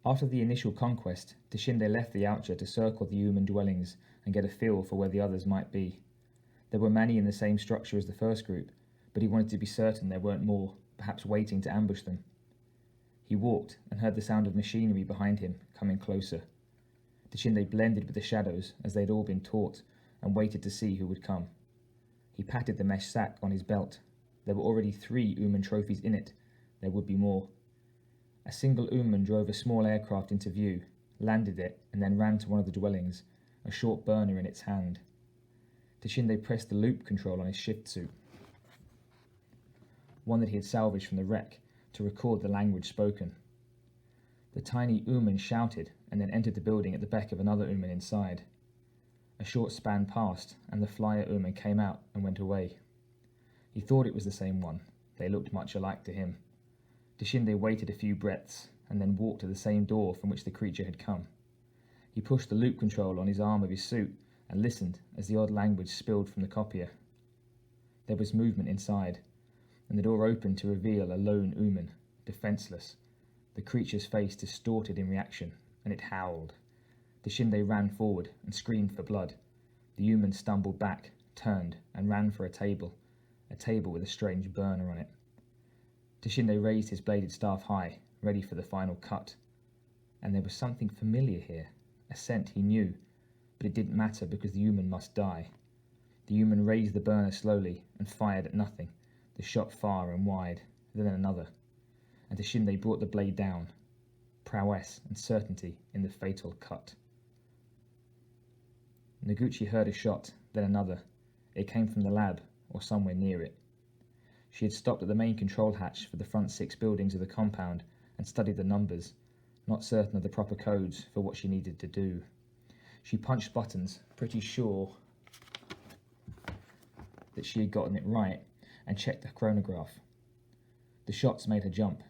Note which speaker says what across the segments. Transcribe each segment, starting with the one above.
Speaker 1: After the initial conquest, Dishinde left the Yautja to circle the human dwellings and get a feel for where the others might be. There were many in the same structure as the first group, but he wanted to be certain there weren't more, perhaps waiting to ambush them. He walked and heard the sound of machinery behind him coming closer. Dishinde blended with the shadows as they'd all been taught and waited to see who would come. He patted the mesh sack on his belt. There were already 3 Uman trophies in it. There would be more. A single Uman drove a small aircraft into view, landed it, and then ran to one of the dwellings, a short burner in its hand. Dishinde pressed the loop control on his shift suit, one that he had salvaged from the wreck, to record the language spoken. The tiny Uman shouted and then entered the building at the beck of another Uman inside. A short span passed, and the flyer Uman came out and went away. He thought it was the same one. They looked much alike to him. Dishinde waited a few breaths, and then walked to the same door from which the creature had come. He pushed the loop control on his arm of his suit and listened as the odd language spilled from the copier. There was movement inside, and the door opened to reveal a lone Uman, defenseless. The creature's face distorted in reaction, and it howled. Dishinde ran forward and screamed for blood. The Uman stumbled back, turned, and ran for a table with a strange burner on it. Dishinde raised his bladed staff high, ready for the final cut. And there was something familiar here, a scent he knew, but it didn't matter because the Uman must die. The Uman raised the burner slowly and fired at nothing, the shot far and wide, then another. And Dishinde brought the blade down, prowess and certainty in the fatal cut. Noguchi heard a shot, then another. It came from the lab, or somewhere near it. She had stopped at the main control hatch for the front 6 buildings of the compound and studied the numbers, not certain of the proper codes for what she needed to do. She punched buttons, pretty sure that she had gotten it right, and checked the chronograph. The shots made her jump.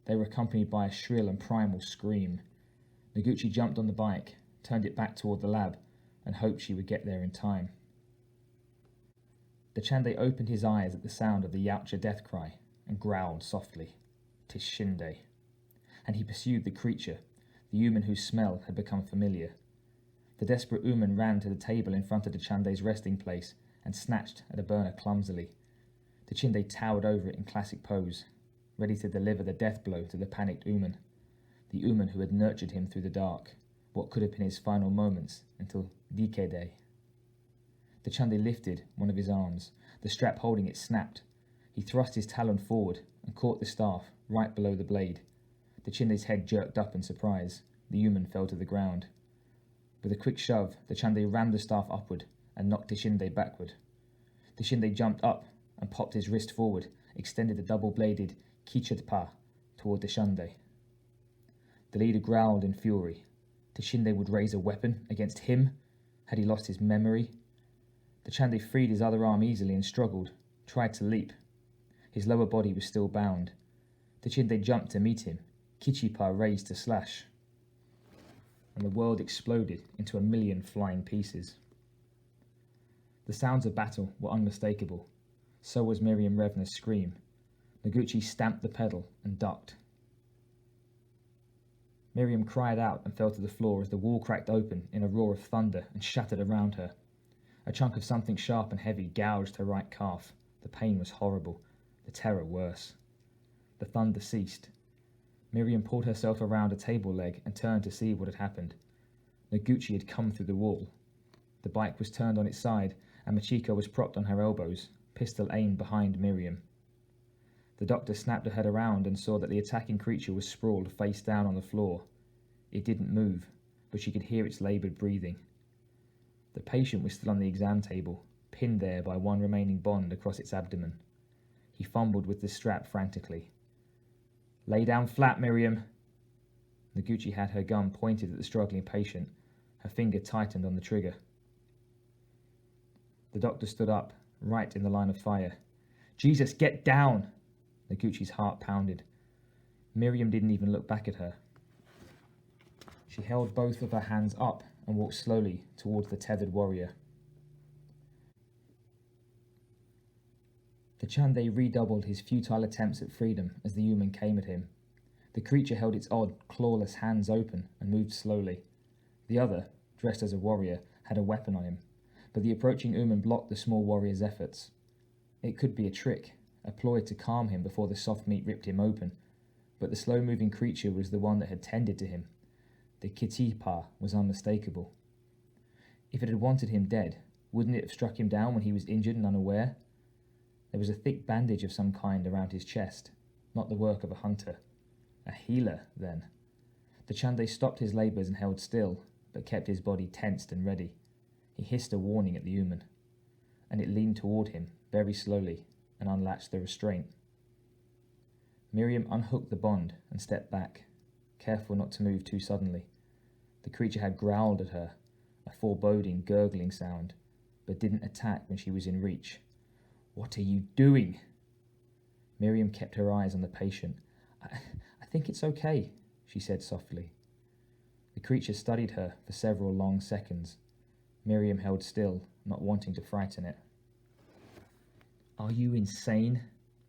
Speaker 1: They were accompanied by a shrill and primal scream. Noguchi jumped on the bike, turned it back toward the lab, and hoped she would get there in time. Dishinde opened his eyes at the sound of the Yautja death cry and growled softly, "Tishinde," and he pursued the creature, the human whose smell had become familiar. The desperate Uman ran to the table in front of Dishinde's resting place and snatched at a burner clumsily. Dishinde towered over it in classic pose, ready to deliver the death blow to the panicked Uman, the Uman who had nurtured him through the dark, what could have been his final moments until Dikede. Dishinde lifted one of his arms. The strap holding it snapped. He thrust his talon forward and caught the staff right below the blade. Dishinde's head jerked up in surprise. The human fell to the ground. With a quick shove, Dishinde rammed the staff upward and knocked Dishinde backward. Dishinde jumped up and popped his wrist forward, extended the double-bladed Kichadpa toward Dishinde. The leader growled in fury. Dishinde would raise a weapon against him? Had he lost his memory? Dishinde freed his other arm easily and struggled, tried to leap. His lower body was still bound. Dishinde jumped to meet him, Kichipa raised to slash, and the world exploded into a million flying pieces. The sounds of battle were unmistakable. So was Miriam Revna's scream. Noguchi stamped the pedal and ducked. Miriam cried out and fell to the floor as the wall cracked open in a roar of thunder and shattered around her. A chunk of something sharp and heavy gouged her right calf. The pain was horrible, the terror worse. The thunder ceased. Miriam pulled herself around a table leg and turned to see what had happened. Noguchi had come through the wall. The bike was turned on its side, and Machiko was propped on her elbows, pistol aimed behind Miriam. The doctor snapped her head around and saw that the attacking creature was sprawled face down on the floor. It didn't move, but she could hear its laboured breathing. The patient was still on the exam table, pinned there by one remaining bond across its abdomen. He fumbled with the strap frantically. "Lay down flat, Miriam." Noguchi had her gun pointed at the struggling patient. Her finger tightened on the trigger. The doctor stood up, right in the line of fire. "Jesus, get down!" Noguchi's heart pounded. Miriam didn't even look back at her. She held both of her hands up and walked slowly towards the tethered warrior. Dishinde redoubled his futile attempts at freedom as the human came at him. The creature held its odd, clawless hands open and moved slowly. The other, dressed as a warrior, had a weapon on him, but the approaching Ooman blocked the small warrior's efforts. It could be a trick, a ploy to calm him before the soft meat ripped him open, but the slow-moving creature was the one that had tended to him. The Kitipa was unmistakable. If it had wanted him dead, wouldn't it have struck him down when he was injured and unaware? There was a thick bandage of some kind around his chest, not the work of a hunter. A healer, then. The Chande stopped his labours and held still, but kept his body tensed and ready. He hissed a warning at the Ooman, and it leaned toward him, very slowly, and unlatched the restraint. Miriam unhooked the bond and stepped back, careful not to move too suddenly. The creature had growled at her, a foreboding, gurgling sound, but didn't attack when she was in reach. "What are you doing?" Miriam kept her eyes on the patient. I think it's okay, she said softly. The creature studied her for several long seconds. Miriam held still, not wanting to frighten it. "Are you insane?"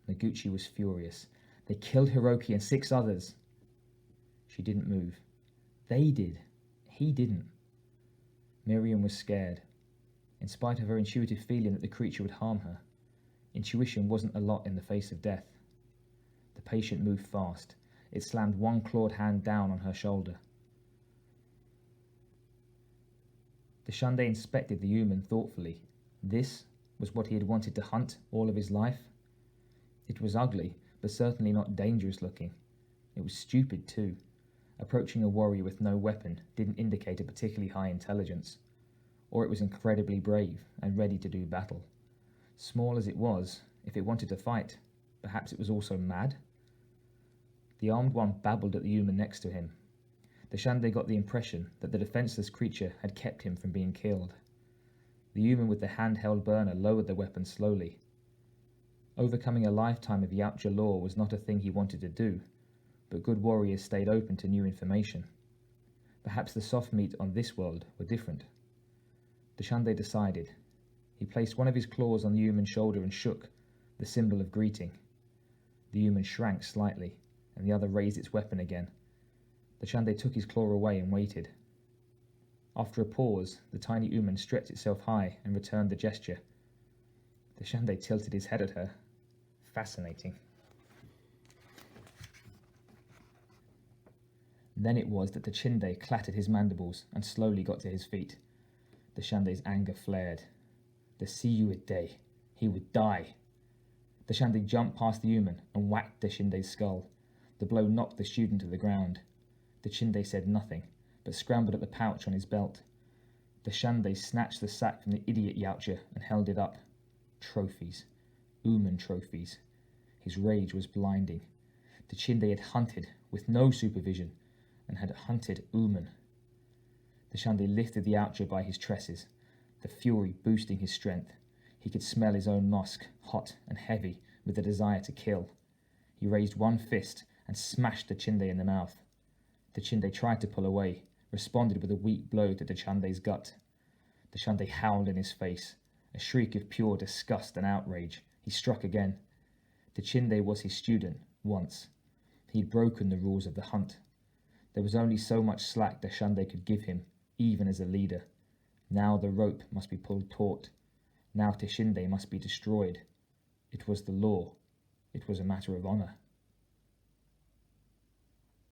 Speaker 1: Noguchi was furious. "They killed Hiroki and 6 others." She didn't move. "They did. He didn't." Miriam was scared, in spite of her intuitive feeling that the creature would harm her. Intuition wasn't a lot in the face of death. The patient moved fast. It slammed one clawed hand down on her shoulder. The Shunde inspected the human thoughtfully. This was what he had wanted to hunt all of his life. It was ugly, but certainly not dangerous looking. It was stupid too. Approaching a warrior with no weapon didn't indicate a particularly high intelligence. Or it was incredibly brave and ready to do battle. Small as it was, if it wanted to fight, perhaps it was also mad? The armed one babbled at the human next to him. The Shunde got the impression that the defenseless creature had kept him from being killed. The human with the handheld burner lowered the weapon slowly. Overcoming a lifetime of Yautja law was not a thing he wanted to do, but good warriors stayed open to new information. Perhaps the soft meat on this world were different. The Shunde decided. He placed one of his claws on the human's shoulder and shook, the symbol of greeting. The human shrank slightly, and the other raised its weapon again. The Shunde took his claw away and waited. After a pause, the tiny human stretched itself high and returned the gesture. The Shunde tilted his head at her. Fascinating. Then it was that the Chinde clattered his mandibles and slowly got to his feet. The Shunde's anger flared. The Siyue day. He would die. The Shunde jumped past the human and whacked the Shinde's skull. The blow knocked the student to the ground. The Chinde said nothing, but scrambled at the pouch on his belt. The Shunde snatched the sack from the idiot Yautja and held it up. Trophies. Ooman trophies. His rage was blinding. The Chinde had hunted, with no supervision, and had hunted Ooman. The Shunde lifted the Yautja by his tresses, the fury boosting his strength. He could smell his own musk, hot and heavy, with the desire to kill. He raised one fist and smashed the Chinde in the mouth. The Chinde tried to pull away, responded with a weak blow to the Chunde's gut. The Shunde howled in his face, a shriek of pure disgust and outrage. He struck again. The Chinde was his student, once. He'd broken the rules of the hunt. There was only so much slack the Shunde could give him, even as a leader. Now the rope must be pulled taut. Now Teshinde must be destroyed. It was the law. It was a matter of honor.